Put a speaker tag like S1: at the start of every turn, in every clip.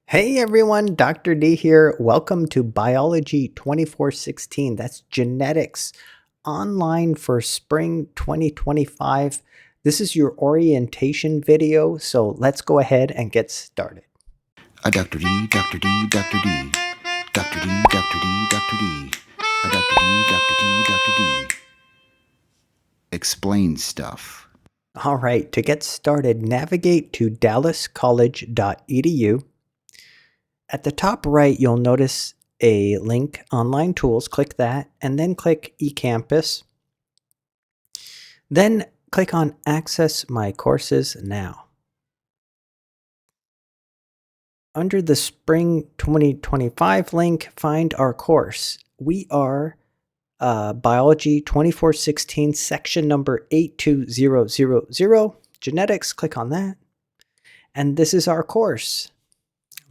S1: Hey everyone, Dr. D here. Welcome to Biology 2416. That's genetics online for spring 2025. This is your orientation video, so let's go ahead and get started.
S2: Dr. D, Dr. D, Dr. D. Dr. D, Dr. D, Dr. D. Dr. D, Dr. D, Dr. D. Explain stuff.
S1: All right, to get started, navigate to dallascollege.edu. At the top right, you'll notice a link, Online Tools. Click that, and then click eCampus. Then click on Access My Courses Now. Under the Spring 2025 link, find our course. We are Biology 2416, section number 82000, Genetics. Click on that. And this is our course.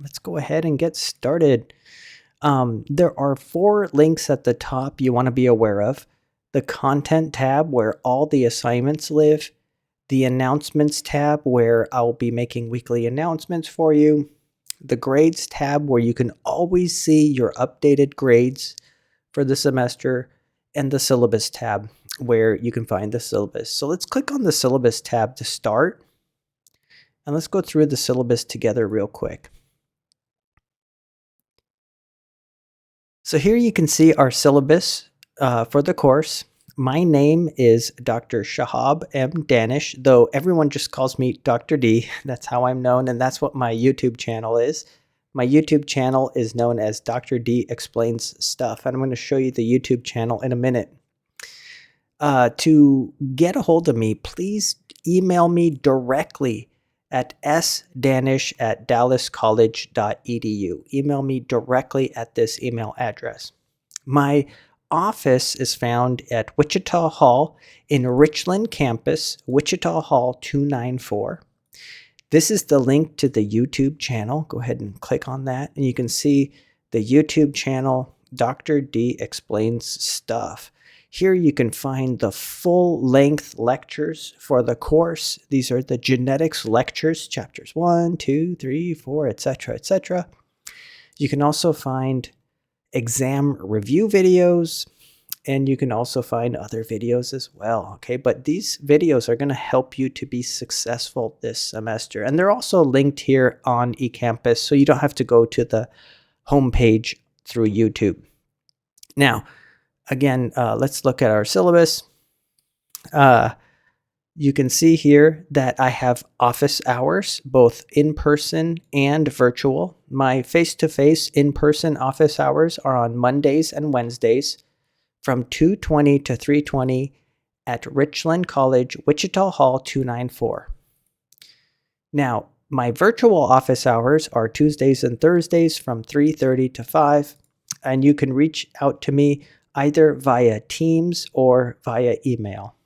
S1: Let's go ahead and get started. There are 4 links at the top you want to be aware of. The Content tab, where all the assignments live. The Announcements tab, where I'll be making weekly announcements for you. The Grades tab, where you can always see your updated grades for the semester. And the Syllabus tab, where you can find the syllabus. So let's click on the Syllabus tab to start. And let's go through the syllabus together real quick. So here you can see our syllabus for the course. My name is Dr. Shahab M. Danish, though everyone just calls me Dr. D. That's how I'm known, and that's what my YouTube channel is. My YouTube channel is known as Dr. D Explains Stuff, and I'm going to show you the YouTube channel in a minute. To get a hold of me, please email me directly at sdanish@dallascollege.edu. Email me directly at this email address. My office is found at Wichita Hall in Richland campus, Wichita Hall 294. This is the link to the YouTube channel. Go ahead and click on that, and you can see the YouTube channel, Dr. D Explains Stuff. Here you can find the full-length lectures for the course. These are the genetics lectures, chapters 1, 2, 3, 4, etc., etc. You can also find exam review videos, and you can also find other videos as well, okay? But these videos are going to help you to be successful this semester. And they're also linked here on eCampus, so you don't have to go to the homepage through YouTube. Now, again, let's look at our syllabus. You can see here that I have office hours, both in-person and virtual. My face-to-face in-person office hours are on Mondays and Wednesdays from 2:20 to 3:20 at Richland College, Wichita Hall 294. Now, my virtual office hours are Tuesdays and Thursdays from 3:30 to 5, and you can reach out to me either via Teams or via email.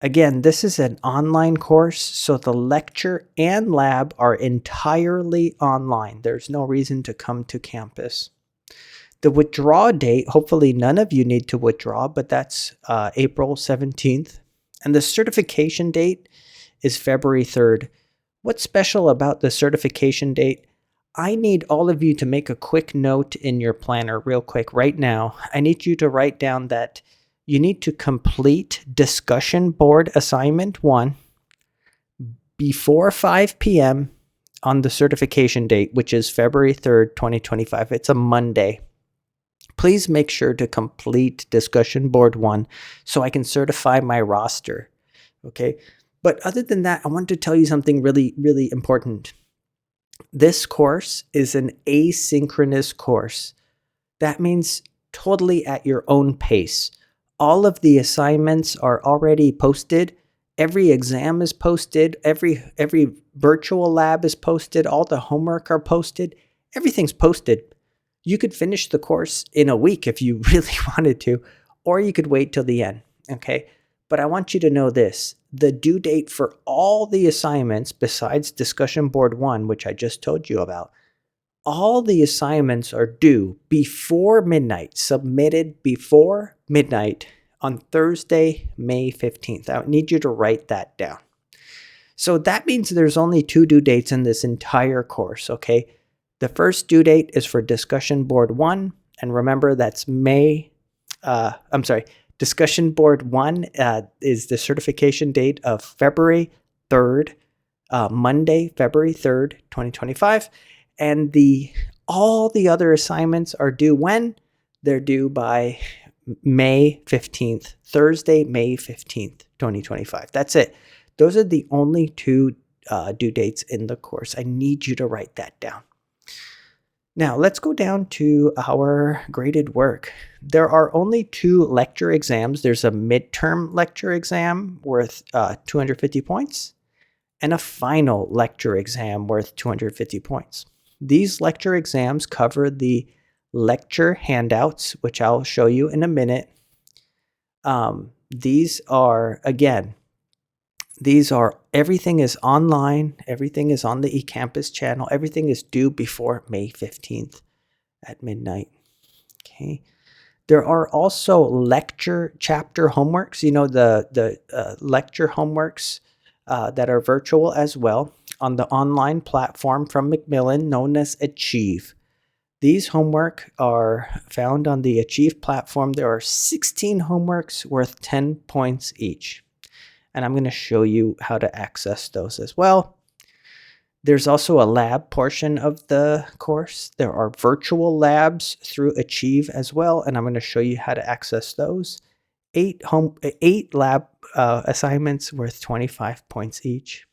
S1: Again, this is an online course, so the lecture and lab are entirely online. There's no reason to come to campus. The withdrawal date, hopefully none of you need to withdraw, but that's April 17th. And the certification date is February 3rd. What's special about the certification date? I need all of you to make a quick note in your planner real quick right now. I need you to write down that you need to complete discussion board assignment 1 before 5 p.m. on the certification date, which is February 3rd, 2025. It's a Monday. Please make sure to complete discussion board 1 so I can certify my roster. Okay. But other than that, I want to tell you something really, really important. This course is an asynchronous course. That means totally at your own pace. All of the assignments are already posted. Every exam is posted. Every virtual lab is posted. All the homework are posted. Everything's posted. You could finish the course in a week if you really wanted to, or you could wait till the end, okay? But I want you to know this. The due date for all the assignments besides discussion board 1, which I just told you about, all the assignments are due before midnight, submitted before midnight on Thursday, May 15th. I need you to write that down. So that means there's only 2 due dates in this entire course, okay? The first due date is for discussion board 1, and remember that's discussion board 1 is the certification date of February 3rd, Monday, February 3rd, 2025, and all the other assignments are due when? They're due by May 15th, Thursday, May 15th, 2025. That's it. Those are the only 2 due dates in the course. I need you to write that down. Now, let's go down to our graded work. There are only 2 lecture exams. There's a midterm lecture exam worth 250 points and a final lecture exam worth 250 points. These lecture exams cover the lecture handouts, which I'll show you in a minute. These are, again, everything is online. Everything is on the eCampus channel. Everything is due before May 15th at midnight. Okay. There are also lecture chapter homeworks, the lecture homeworks that are virtual as well on the online platform from Macmillan known as Achieve. These homework are found on the Achieve platform. There are 16 homeworks worth 10 points each. And I'm going to show you how to access those as well. There's also a lab portion of the course. There are virtual labs through Achieve as well, and I'm going to show you how to access those. 8 lab assignments worth 25 points each.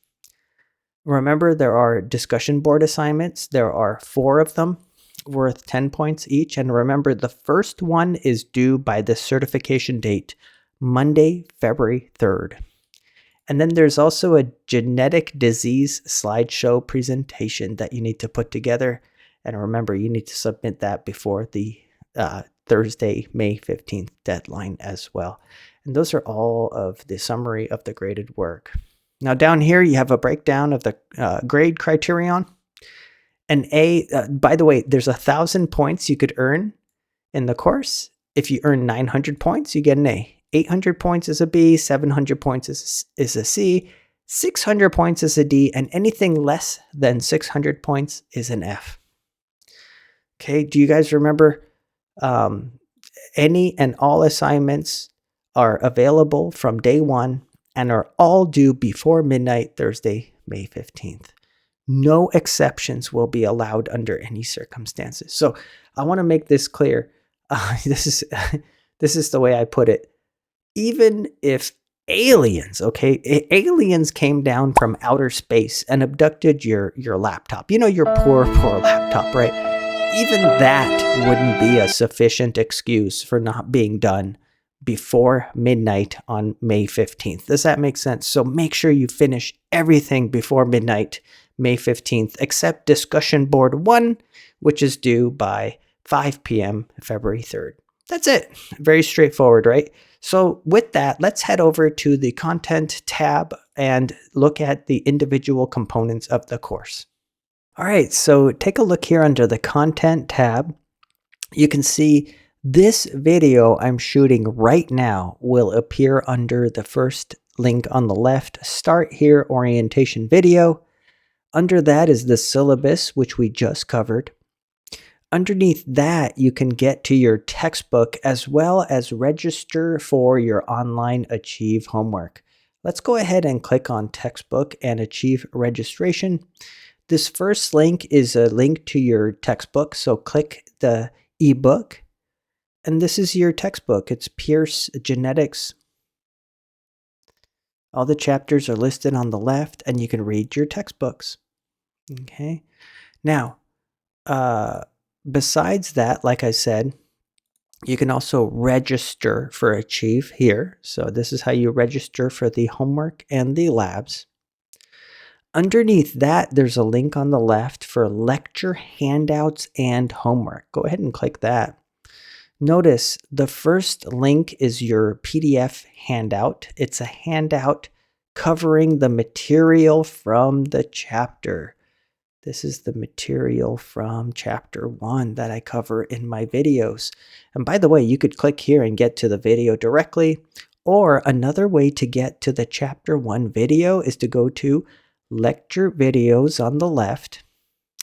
S1: Remember, there are discussion board assignments. There are 4 of them worth 10 points each. And remember, the first one is due by the certification date, Monday, February 3rd. And then there's also a genetic disease slideshow presentation that you need to put together. And remember, you need to submit that before the Thursday, May 15th deadline as well. And those are all of the summary of the graded work. Now down here, you have a breakdown of the grade criterion. An A, by the way, there's 1,000 points you could earn in the course. If you earn 900 points, you get an A. 800 points is a B, 700 points is a C, 600 points is a D, and anything less than 600 points is an F. Okay, do you guys remember any and all assignments are available from day 1 and are all due before midnight Thursday, May 15th. No exceptions will be allowed under any circumstances. So I want to make this clear. This is the way I put it. Even if aliens came down from outer space and abducted your laptop, your poor laptop, right? Even that wouldn't be a sufficient excuse for not being done before midnight on May 15th. Does that make sense? So make sure you finish everything before midnight, May 15th, except discussion board 1, which is due by 5 p.m. February 3rd. That's it. Very straightforward, right? So with that, let's head over to the content tab and look at the individual components of the course. All right, so take a look here under the content tab. You can see this video I'm shooting right now will appear under the first link on the left, Start Here Orientation Video. Under that is the syllabus, which we just covered. Underneath that, you can get to your textbook as well as register for your online Achieve homework. Let's go ahead and click on textbook and Achieve registration. This first link is a link to your textbook, so click the ebook. And this is your textbook. It's Pierce Genetics. All the chapters are listed on the left, and you can read your textbooks. Okay. Now, besides that, like I said, you can also register for Achieve here. So this is how you register for the homework and the labs. Underneath that, there's a link on the left for lecture handouts and homework. Go ahead and click that. Notice the first link is your PDF handout. It's a handout covering the material from the chapter. This is the material from chapter 1 that I cover in my videos. And by the way, you could click here and get to the video directly, Or another way to get to the chapter 1 video is to go to lecture videos on the left.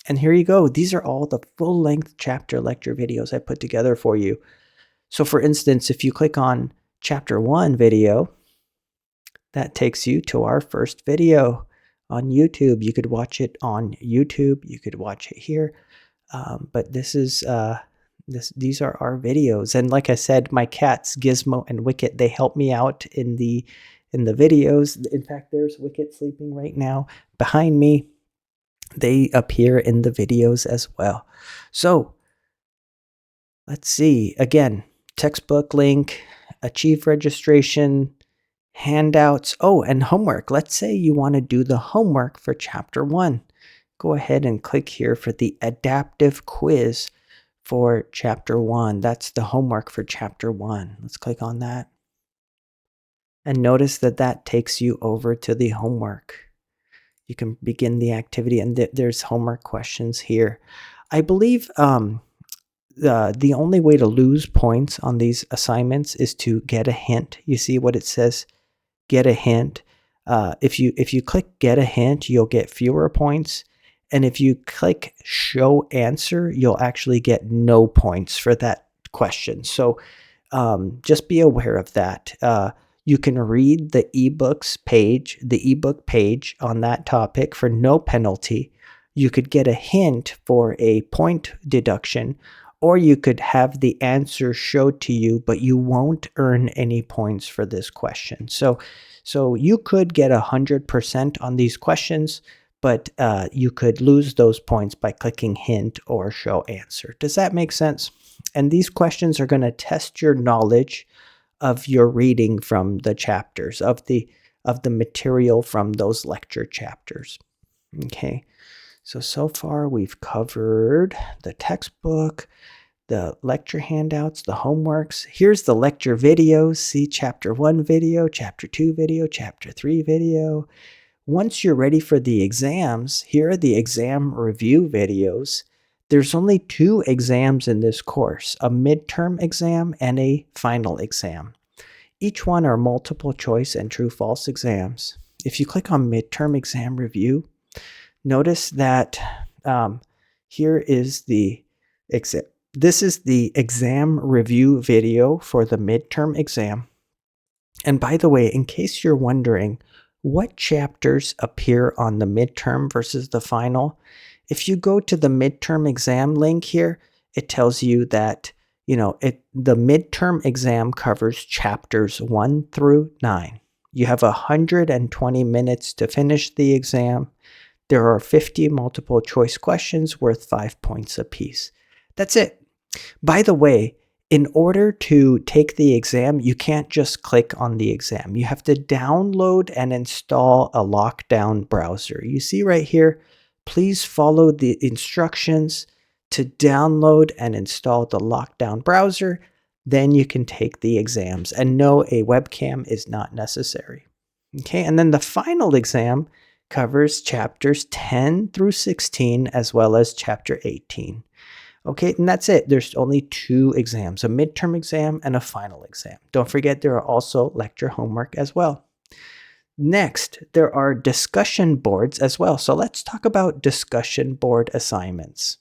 S1: And here you go. These are all the full-length chapter lecture videos I put together for you. So for instance, if you click on chapter 1 video, that takes you to our first video on YouTube. You could watch it on YouTube. You could watch it here. But this is these are our videos. And like I said, my cats Gizmo and Wicket, they help me out in the videos. In fact, there's Wicket sleeping right now behind me. They appear in the videos as well. So let's see. Again, textbook link, achieve registration, handouts. Oh, and homework. Let's say you want to do the homework for chapter 1. Go ahead and click here for the adaptive quiz for chapter 1. That's the homework for chapter 1. Let's click on that. And notice that that takes you over to the homework. You can begin the activity, and there's homework questions here. I believe the only way to lose points on these assignments is to get a hint. You see what it says? Get a hint. If you click get a hint, you'll get fewer points. And if you click show answer, you'll actually get no points for that question. So just be aware of that. You can read the ebook page on that topic for no penalty. You could get a hint for a point deduction, or you could have the answer showed to you, but you won't earn any points for this question. So you could get 100% on these questions, but you could lose those points by clicking hint or show answer. Does that make sense? And these questions are going to test your knowledge of your reading from the chapters, of the material from those lecture chapters. Okay, so far we've covered the textbook, the lecture handouts, the homeworks. Here's the lecture videos. See chapter 1 video, chapter 2 video, chapter 3 video. Once you're ready for the exams, here are the exam review videos. There's only 2 exams in this course, a midterm exam and a final exam. Each one are multiple choice and true-false exams. If you click on midterm exam review, notice that here is the exam. This is the exam review video for the midterm exam. And by the way, in case you're wondering what chapters appear on the midterm versus the final, if you go to the midterm exam link here, it tells you that, the midterm exam covers chapters 1 through 9. You have 120 minutes to finish the exam. There are 50 multiple choice questions worth 5 points apiece. That's it. By the way, in order to take the exam, you can't just click on the exam. You have to download and install a lockdown browser. You see right here, please follow the instructions to download and install the lockdown browser. Then you can take the exams. And no, a webcam is not necessary. Okay, and then the final exam covers chapters 10 through 16 as well as chapter 18. Okay, and that's it. There's only 2 exams, a midterm exam and a final exam. Don't forget there are also lecture homework as well. Next, there are discussion boards as well. So let's talk about discussion board assignments.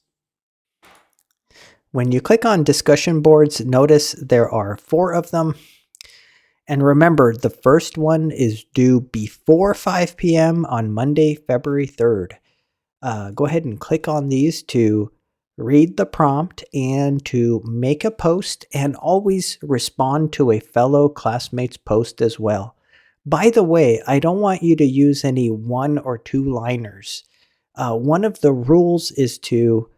S1: When you click on discussion boards, notice there are 4 of them. And remember, the first one is due before 5 p.m. on Monday, February 3rd. Go ahead and click on these to read the prompt and to make a post, and always respond to a fellow classmate's post as well. By the way, I don't want you to use any 1 or 2 liners. One of the rules is to,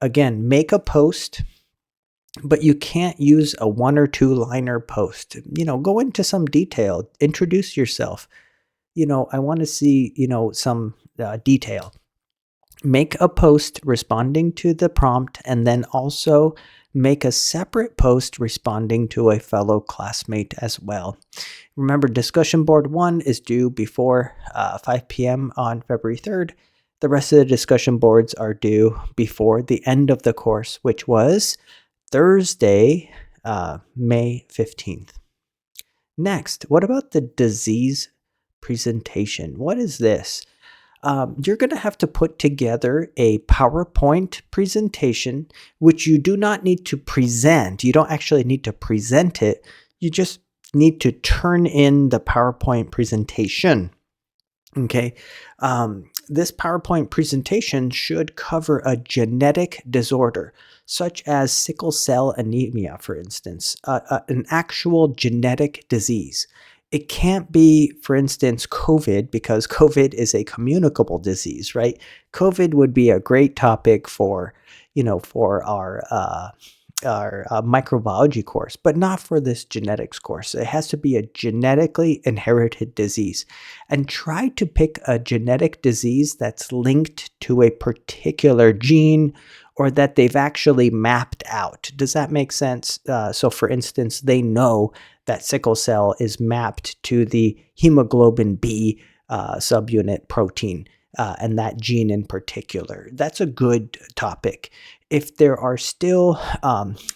S1: again, make a post, but you can't use a 1 or 2 liner post. Go into some detail, introduce yourself. I want to see, some detail. Make a post responding to the prompt, and then also make a separate post responding to a fellow classmate as well. Remember, discussion board 1 is due before 5 p.m. on February 3rd. The rest of the discussion boards are due before the end of the course, which was Thursday, May 15th. Next, what about the disease presentation? What is this? You're going to have to put together a PowerPoint presentation, which you do not need to present. You don't actually need to present it. You just need to turn in the PowerPoint presentation. Okay. This PowerPoint presentation should cover a genetic disorder, such as sickle cell anemia, for instance, an actual genetic disease. It can't be, for instance, COVID, because COVID is a communicable disease, right? COVID would be a great topic for, for our microbiology course, but not for this genetics course. It has to be a genetically inherited disease. And try to pick a genetic disease that's linked to a particular gene or that they've actually mapped out. Does that make sense? So, for instance, they know that sickle cell is mapped to the hemoglobin B subunit protein. And that gene in particular. That's a good topic. If there are still,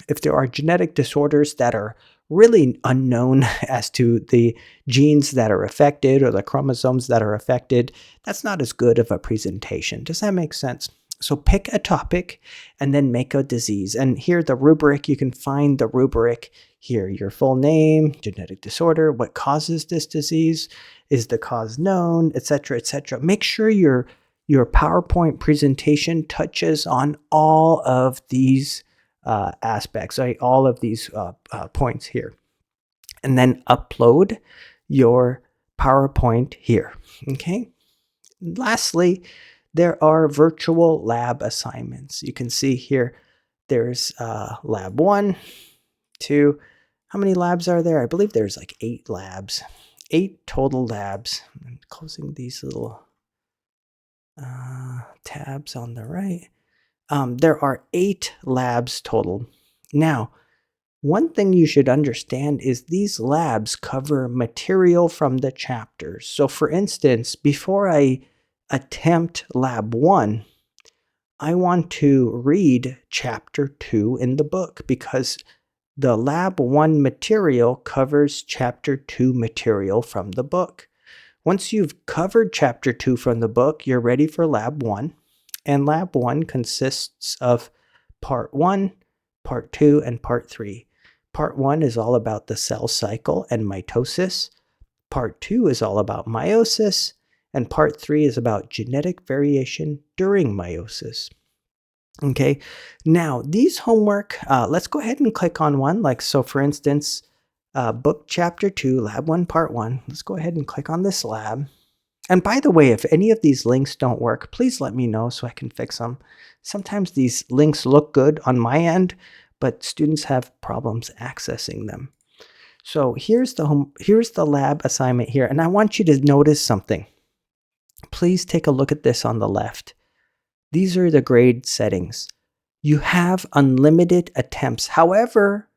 S1: if there are genetic disorders that are really unknown as to the genes that are affected or the chromosomes that are affected, that's not as good of a presentation. Does that make sense? So pick a topic and then make a disease. And here the rubric, you can find the rubric here, your full name, genetic disorder, what causes this disease, is the cause known, etc., etc. Make sure your PowerPoint presentation touches on all of these aspects, right? All of these points here. And then upload your PowerPoint here, okay? Lastly, there are virtual lab assignments. You can see here, there's lab 1, 2. How many labs are there? I believe there's like 8 labs. 8 total labs. I'm closing these little tabs on the right. There are 8 labs total. Now, one thing you should understand is these labs cover material from the chapters. So for instance, before I attempt lab 1, I want to read chapter 2 in the book because the lab 1 material covers chapter 2 material from the book. Once you've covered chapter 2 from the book, you're ready for lab 1. And lab 1 consists of part 1, part 2, and part 3. Part 1 is all about the cell cycle and mitosis. Part 2 is all about meiosis. And part 3 is about genetic variation during meiosis. Okay, now these homework, let's go ahead and click on one. Like, so for instance, book chapter 2, lab 1, part 1. Let's go ahead and click on this lab. And by the way, if any of these links don't work, please let me know so I can fix them. Sometimes these links look good on my end, but students have problems accessing them. So here's the lab assignment here, and I want you to notice something. Please take a look at this on the left. These are the grade settings. You have unlimited attempts. However,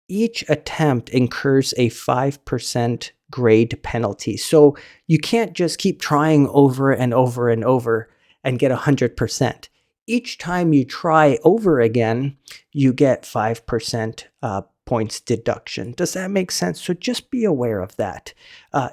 S1: each attempt incurs a 5% grade penalty. So you can't just keep trying over and over and over and get 100%. Each time you try over again, you get 5% points deduction. Does that make sense? So just be aware of that.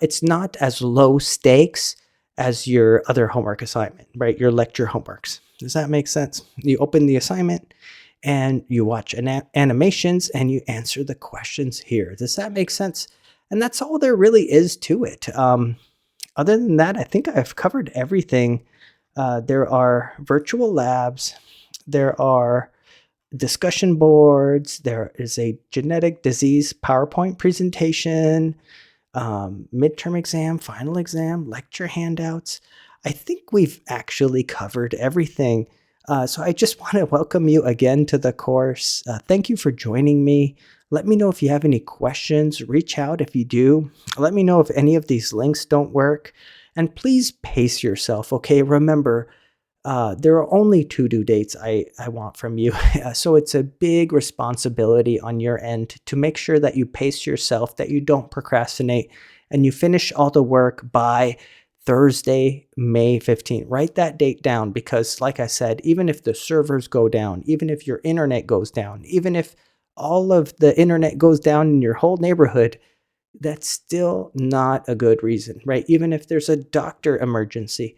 S1: It's not as low stakes as your other homework assignment, right? Your lecture homeworks. Does that make sense? You open the assignment and you watch animations and you answer the questions here. Does that make sense? And that's all there really is to it. Other than that, I think I've covered everything. There are virtual labs. There are discussion boards. There is a genetic disease PowerPoint presentation, midterm exam, final exam, lecture handouts. I think we've actually covered everything. So I just want to welcome you again to the course. Thank you for joining me. Let me know if you have any questions. Reach out if you do. Let me know if any of these links don't work. And please pace yourself, okay? Remember, there are only 2 due dates I want from you. So it's a big responsibility on your end to make sure that you pace yourself, that you don't procrastinate, and you finish all the work by Thursday, May 15th. Write that date down because, like I said, even if the servers go down, even if your internet goes down, even if all of the internet goes down in your whole neighborhood, that's still not a good reason, right? Even if there's a doctor emergency,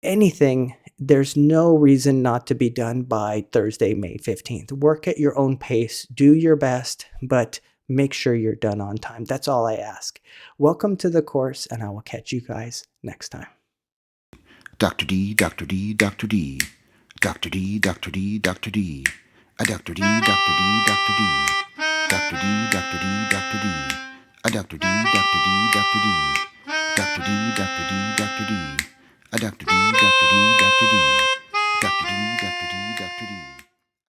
S1: anything, there's no reason not to be done by Thursday, May 15th. Work at your own pace, do your best, but make sure you're done on time. That's all I ask. Welcome to the course, and I will catch you guys next time.
S2: Dr. D, Dr. D, Dr. D. Dr. D, Dr. D, Dr. D. A Dr. D, Dr. D, Dr. D. Dr. D, Dr. D, Dr. D. A Dr. D, Dr. D, Dr. D. Dr. D, Dr. D, Dr. D. A Dr. D, Dr. D, Dr. D. Dr. D, Dr. D, Dr. D.